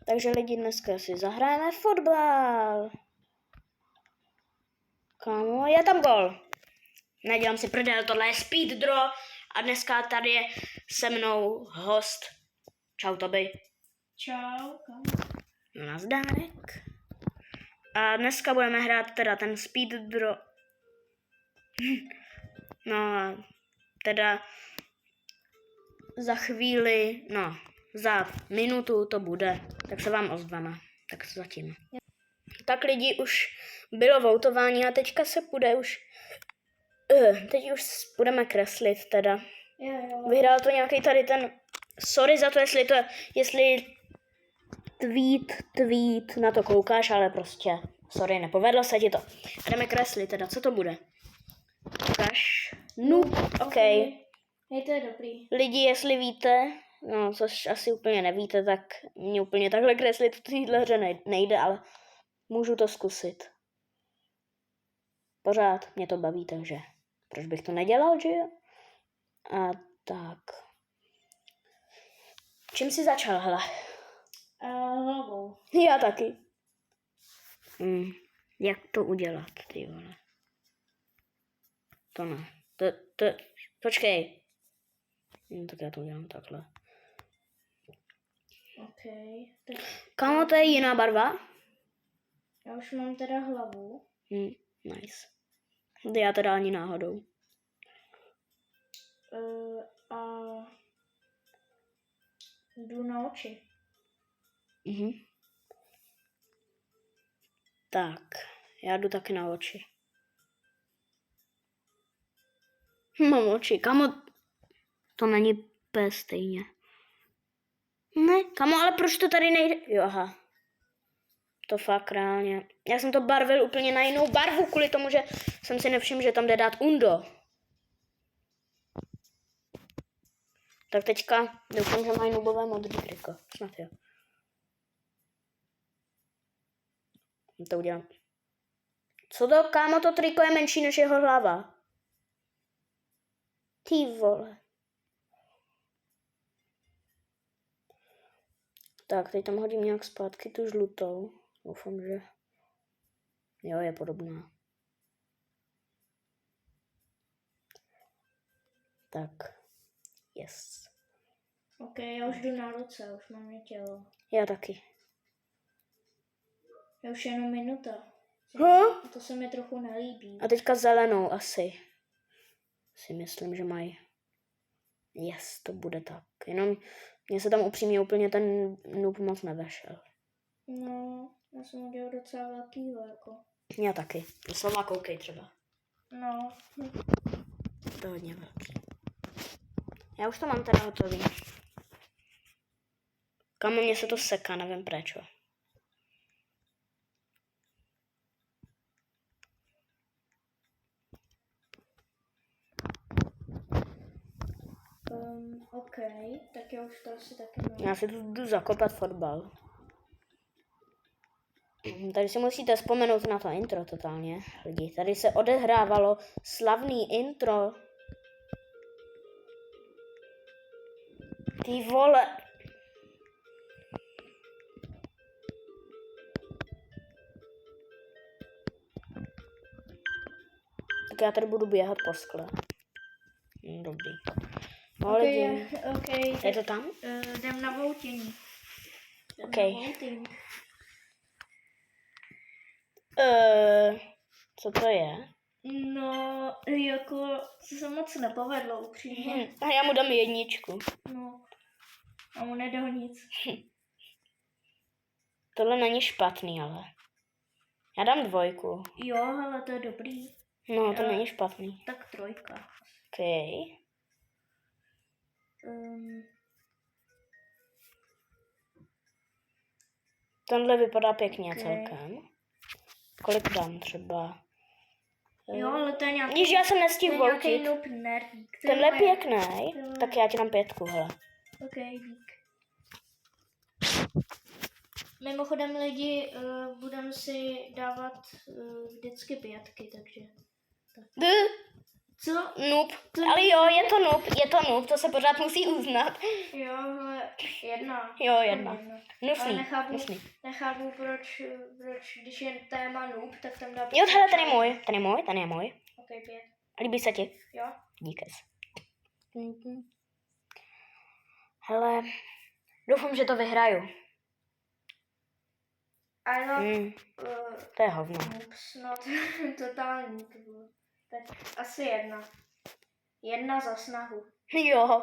Takže lidi, dneska si zahrajeme fotbal. Kámo, je tam gol. Nedělám si prdel, tohle je speed draw a dneska tady je se mnou host. Čau, Toby. Čau, kámo. No, nazdárek. A dneska budeme hrát teda ten speed draw. No, teda za chvíli, no, za minutu to bude, tak se vám ozveme. Tak zatím. Tak lidi, už bylo voutování a teďka se bude už, teď už budeme kreslit teda. Jo. Vyhrál to nějaký tady ten, sorry za to, jestli tweet na to koukáš, ale prostě, sorry, nepovedlo se ti to. A jdeme kreslit teda, co to bude? Ukaž. OK. Hej, to je dobrý. Lidi, jestli víte, no, což asi úplně nevíte, tak mě úplně takhle kreslit v téhle hře nejde, ale můžu to zkusit. Pořád mě to baví, takže proč bych to nedělal, že jo? A tak. Čím jsi začal, hele? Hlavou. Já taky. Jak to udělat, ty vole? To ne. Počkej. Tak já to udělám takhle. OK. Tak Kámo, to je jiná barva? já už mám teda hlavu. Nice. Já teda ani náhodou. A jdu na oči. Tak, já jdu taky na oči. Mám oči, kamo, to není úplně stejně. Ne, kamo, ale proč to tady nejde? Jo, aha. To fakt reálně. Já jsem to barvil úplně na jinou barvu, kvůli tomu, že jsem si nevšiml, že tam jde dát undo. Tak teďka doufám, že mají nubové modrý triko. Snad jo. To udělám. Co to, kámo, to triko je menší než jeho hlava. Ty vole. Tak, teď tam hodím nějak zpátky tu žlutou. Doufám, že jo, je podobná. Tak, yes. OK, já už jdu na ruce, už mám mě tělo. Já taky. Já už jenom minuta. To se mi trochu nelíbí. A teďka zelenou asi. Si myslím, že mají. Yes, to bude tak. Jenom mně se tam upřímně úplně ten noob moc nevešel. No, já jsem udělal docela velkýho, jako. Já taky. Slova koukej třeba. No. To je hodně velký. Já už to mám teda hotový. Kamo, mně se to seká, nevím proč. OK, tak já už to asi taky mám. Já si tu jdu zakopat fotbal. Tady si musíte vzpomenout na to intro totálně, lidi. Tady se odehrávalo slavný intro. Ty vole. Tak já tady budu běhat po skle. Dobrý. No, lidi. OK. Je to tam? Jdem na voting. OK. Co to je? No, jako se moc nepovedlo, upřímně. A já mu dám 1. No, a mu nedal nic. Tohle není špatný, ale. Já dám 2. Jo, ale to je dobrý. No, to není špatný. Tak 3. OK. Tenhle vypadá pěkně celkem. Kolik dám třeba? Jo, ale to je nějaký... Když já jsem nestihl voutit. Tenhle je pěkný, tak já ti dám 5, hele. OK, dík. Mimochodem lidi, budeme si dávat vždycky 5, takže... Co? Noob. Ale jo, je to noob, to se pořád musí uznat. Jo, ale jedna. Jo, jedna. Ale Nusný. nechápu, proč, když je téma noob, tak tam dá... Jo, hele, ten je můj. Ok, 5. Líbí se ti? Jo. Díkes. Hele, doufám, že to vyhraju. I love... To je hovno. Noobs, no totální to bylo. Tak asi jedna. Jedna za snahu. Jo.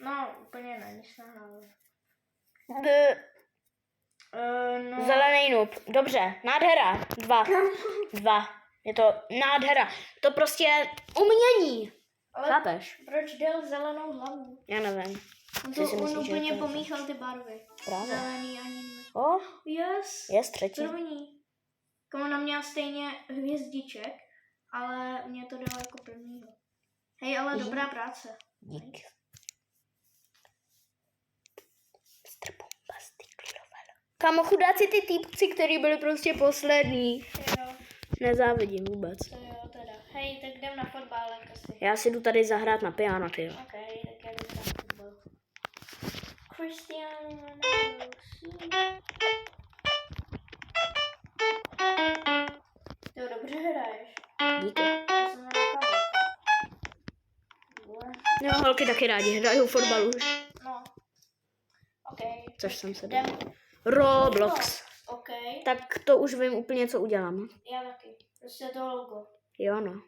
No, úplně není snaha, ale... No... Zelený noob. Dobře, nádhera. 2. Je to nádhera. To prostě umění. Ale Chápeš? proč dal zelenou hlavu? Já nevím. On úplně pomíchal ty barvy. Právě. Zelený ani ne. O, Yes. třetí. První. Ona měla stejně hvězdiček, ale mě to dalo jako prvního. Hej, ale dobrá práce. Dík. Mr. Bombastic Lovel. Kámo, chudáci ty týpci, kteří byli prostě poslední. Jo, Nezávidím vůbec. to jo, teda. Hej, tak jdem na fotbálek asi. Já si jdu tady zahrát na piano, ty jo. Ok, tak já jdu na fotbal. Cristiano Ronaldo. Jo, dobře hraješ. Díky. Já jsem na rukavě. Jo, holky taky rádi hrajou fotbal už. No. Ok. Což jsem se Jdem. dal. Roblox. Ok. Tak to už vím úplně, co udělám. Já taky. Prostě to logo. Jo, no.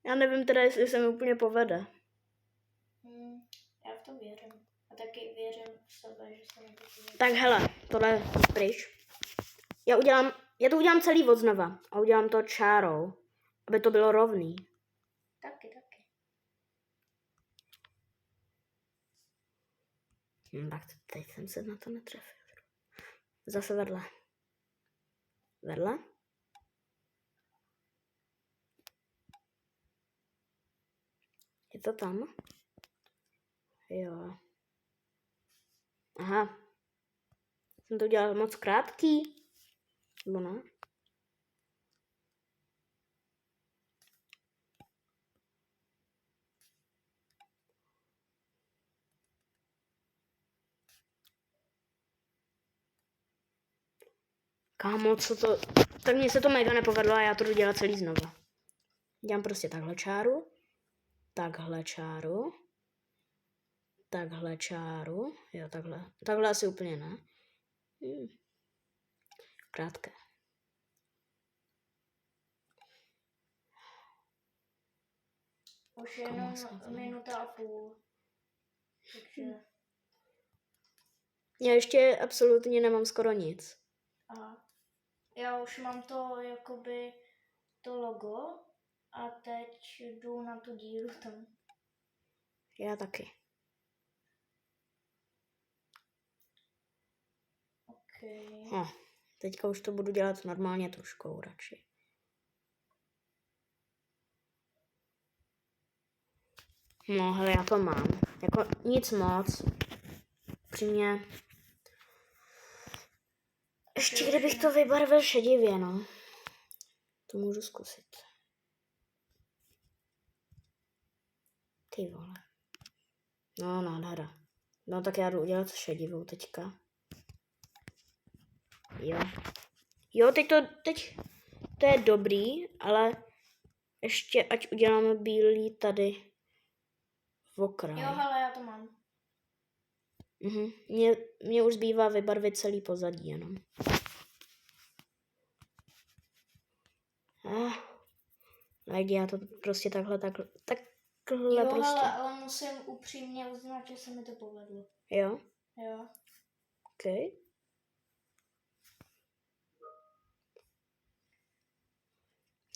Já nevím teda, jestli se mi úplně povede. Já v to věřím. A taky věřím v sebe, že se mi to povede. Tak hele, tohle je pryč. Já to udělám celý od znova. A udělám to čárou, aby to bylo rovný. Taky. Tak teď jsem se na to netrefil. Zase vedle. Vedle. Je to tam? Jo. Aha. Jsem to udělal moc krátký. Nebo ne? Kámo, co to... Tak mně se to mega nepovedlo a já to jdu dělat celý znova. Dělám prostě takhle čáru. Takhle čáru. Takhle čáru. Jo, takhle. Takhle asi úplně ne. Krátké. Už jenom minuta a půl. Takže... Já ještě absolutně nemám skoro nic. Aha. Já už mám to jakoby to logo a teď jdu na tu díru tam. Já taky. Okay. Teďka už to budu dělat normálně tužkou radši. No, hele, já to mám. Jako nic moc. Přímě. Ještě kdybych to vybarvil šedivě, no. To můžu zkusit. Ty vole. No, nádhera. No, tak já jdu udělat šedivou teďka. Jo, teď to je dobrý, ale ještě ať uděláme bílý tady v okraji. Jo, hele, já to mám. Mně už zbývá vybarvit celý pozadí jenom. Lidi, já to prostě takhle Jo, prostě. ale musím upřímně uznat, že se mi to povedlo. Jo? Jo. OK.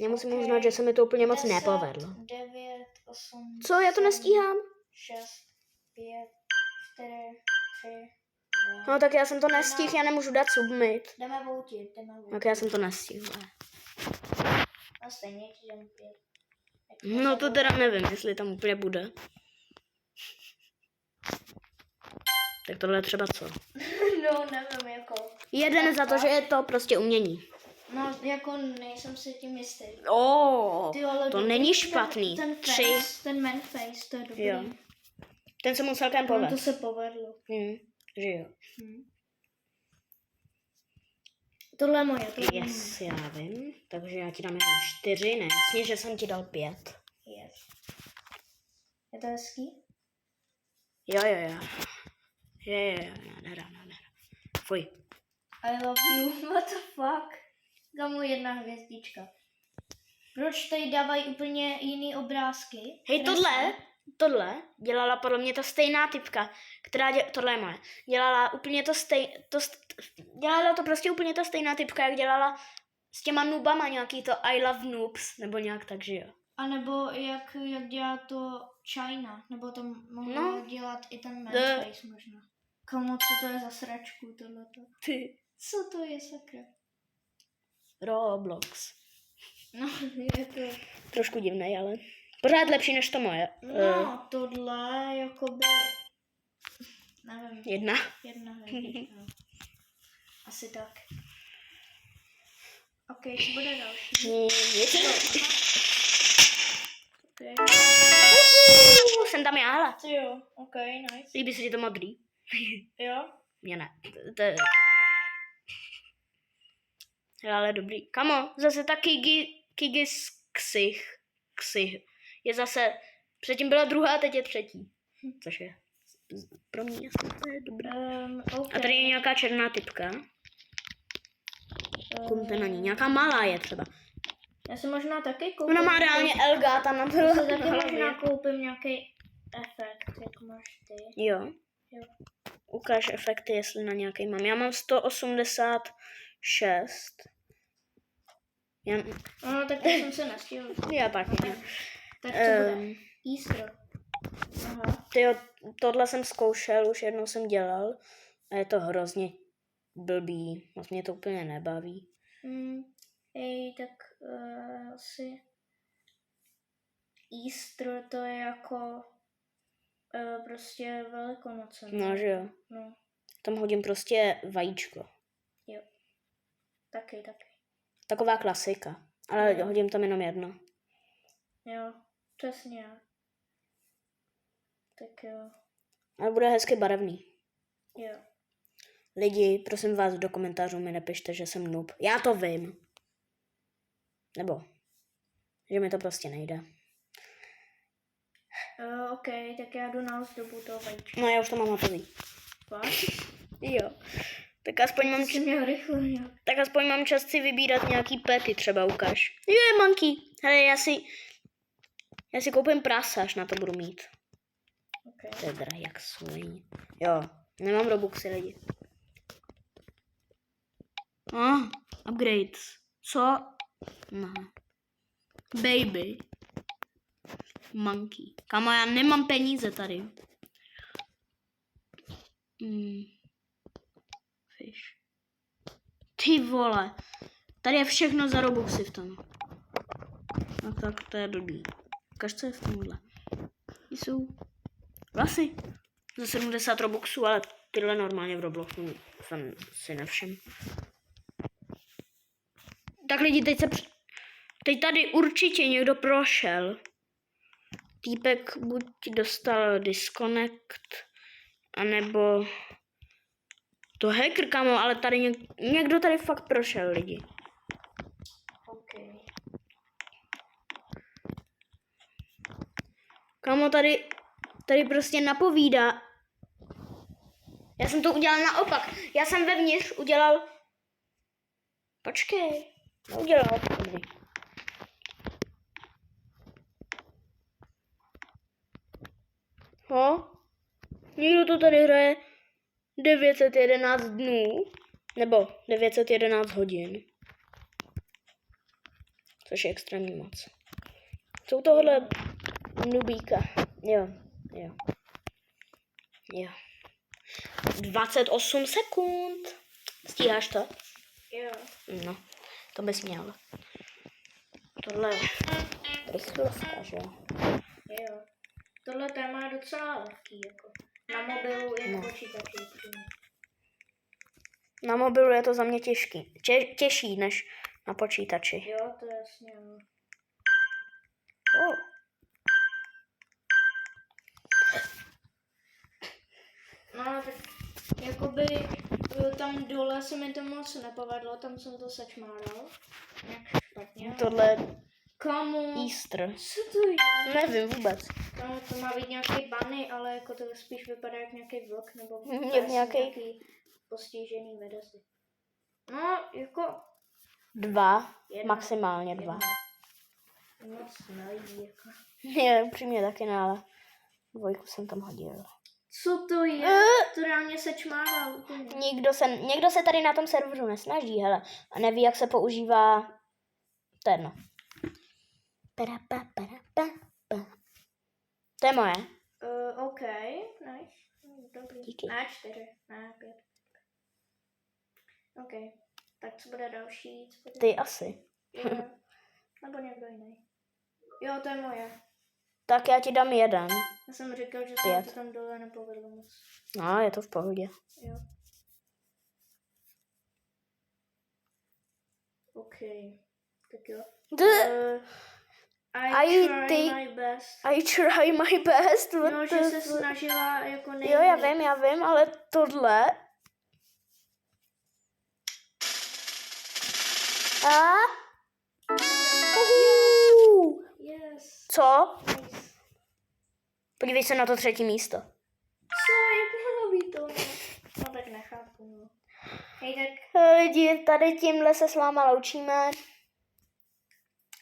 Já musím uznat, že se mi to úplně moc 10, nepovedlo. 9, 8, Co? Já to 7, nestíhám. 6, 5, 4, 3, 2. No tak já jsem to nestihl, já nemůžu dát submit. Jdeme voutit. Tak já jsem to nestihl. A stejně ti jdem 5. No to teda nevím, jestli tam úplně bude. Tak tohle je třeba co? No, nevím, jako. 1 za to, že je to prostě umění. No, jako nejsem si tím jistý. Oh, Ale to dobrý, není špatný. Ten 3. face, ten man face, to je dobrý. Jo. Ten se mu celkem No, povedl. to se povedlo. Že jo. Tohle je moje, tohle je moje. Yes, já vím. Takže já ti dám jenom 4, ne? Jasně, že jsem ti dal 5. Yes. Je to hezký? Jo. Nádhera. Fuj. I love you, what the fuck? Dám mu 1 hvězdička. Proč tady dávají úplně jiný obrázky? Hej, tohle dělala podle mě ta stejná typka, tohle je moje. Dělala úplně dělala to prostě úplně ta stejná typka, jak dělala s těma noobama nějaký to I love noobs, nebo nějak tak, že jo. A nebo jak dělá to China, nebo to mohla dělat i ten Manface možná. Komu, co to je za sračku tohleto? Ty. Co to je, sakra? Roblox. No, je to... Trošku divnej, ale pořád lepší než to moje. No, tohle jakoby... Nevím. 1. 1 hvězdička. Asi tak. Ok, co bude další? Okay. Jsem tam já. Jo, ok, nice. Líbí se ti to modrý? Jo? Mně ne. To je... Ale dobrý. Kamo, zase ta Kigis ksich. Je zase... Předtím byla druhá, teď je třetí. Což je pro mě jasně, to je dobré. Okay. A tady je nějaká černá typka. Koukněte na ní. Nějaká malá je třeba. Já si možná taky koupím. Ona má reálně Elgáta na Já si taky možná koupím nějaký efekt, jak máš ty. Jo. Ukáž efekty, jestli na nějaký mám. Já mám 186. No, tak to jsem se nestihl. Já taky. Tak co bude? Easter. Aha. Tyjo, tohle jsem zkoušel, už jednou jsem dělal. A je to hrozně blbý. Moc mě to úplně nebaví. Tak asi Easter to je jako prostě Velikonoce. No, že jo. No. Tam hodím prostě vajíčko. Jo. Taky. Taková klasika. Ale hodím tam jenom jedno. Jo, přesně. Tak jo. Ale bude hezky barevný. Jo. Lidi, prosím vás, do komentářů mi nepište, že jsem noob. Já to vím. Nebo, že mi to prostě nejde. Ok, tak já jdu na ozdobu toho vajíčka. No, já už to mám hotový. Fakt? Jo. Tak aspoň mám, tak aspoň mám čas si vybírat nějaký pety, třeba ukáž. Je, monkey. Hele, já si koupím prasa, až na to budu mít. Okay. To je drahý jak sviň. Jo, nemám Robuxy, lidi. Upgrades. Co? No. Baby. Monkey. Kamo, já nemám peníze tady. Fish. Ty vole. Tady je všechno za Robuxy v tom. No tak to je blbý. Ukaž, co je v tomhle. Jsou vlasy. Za 70 Robuxů, ale tyhle normálně v Robloxu jsem si nevšiml. Tak lidi, teď tady určitě někdo prošel. Týpek buď dostal disconnect, anebo to hacker, kamo, ale tady někdo tady fakt prošel, lidi. Okay. Kamo, tady prostě napovídá. Já jsem to udělal naopak. Já jsem vevnitř udělal... Počkej. Udělal. Dobrý. Někdo to tady hraje 911 dnů. Nebo 911 hodin. Což je extrémně moc. Jsou tohle nubíka. Jo. 28 sekund. Stíháš to? Jo. No, to bys měl. Tohle je rychlovka, že jo? Jo. Tohle téma je docela lehký, jako. Na mobilu i v počítači. Na mobilu je to za mě těžký. Těžší než na počítači. Jo, to je jasně. No. Oh. No, tak jakoby tam dole se mi to moc nepovedlo, tam jsem to sečmáral. Nějak špatně. Tohle Kamu? Easter. Co to je? Nevím vůbec. Kamu, to má být nějaký bunny, ale jako to spíš vypadá jak nějaký vlk nebo Jak pes, nějaký postižený vedesi. No, jako 2, Jedna. maximálně 2. moc nelíbí, jako. Je, upřímně taky ne, ale 2 jsem tam hodil. Co to je? To reálně sečmává úplně. Někdo se tady na tom serveru nesnaží, hele, a neví, jak se používá ten. To je moje. OK, nice. Dobrý. Díky. Ne, 4, ne, 5. OK, tak co bude další? Co bude? Ty asi. Jo. Nebo někdo jiný. Jo, to je moje. Tak já ti dám 1. Já jsem říkal, že se mi 5. to tam dole nepovedlo moc. No, je to v pohodě. Jo. OK, tak jo. I try my best. I try my best. No, že se snažila jako nejvíc. Jo, já vím, ale tohle... A? Yes. Co? Nice. Podívej se na to 3. místo. Co, jak mohlo být to? No tak nechápu, no. Hej, tak Lidi, tady tímhle se s váma loučíme.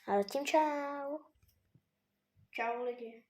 A zatím čau. čau lidi.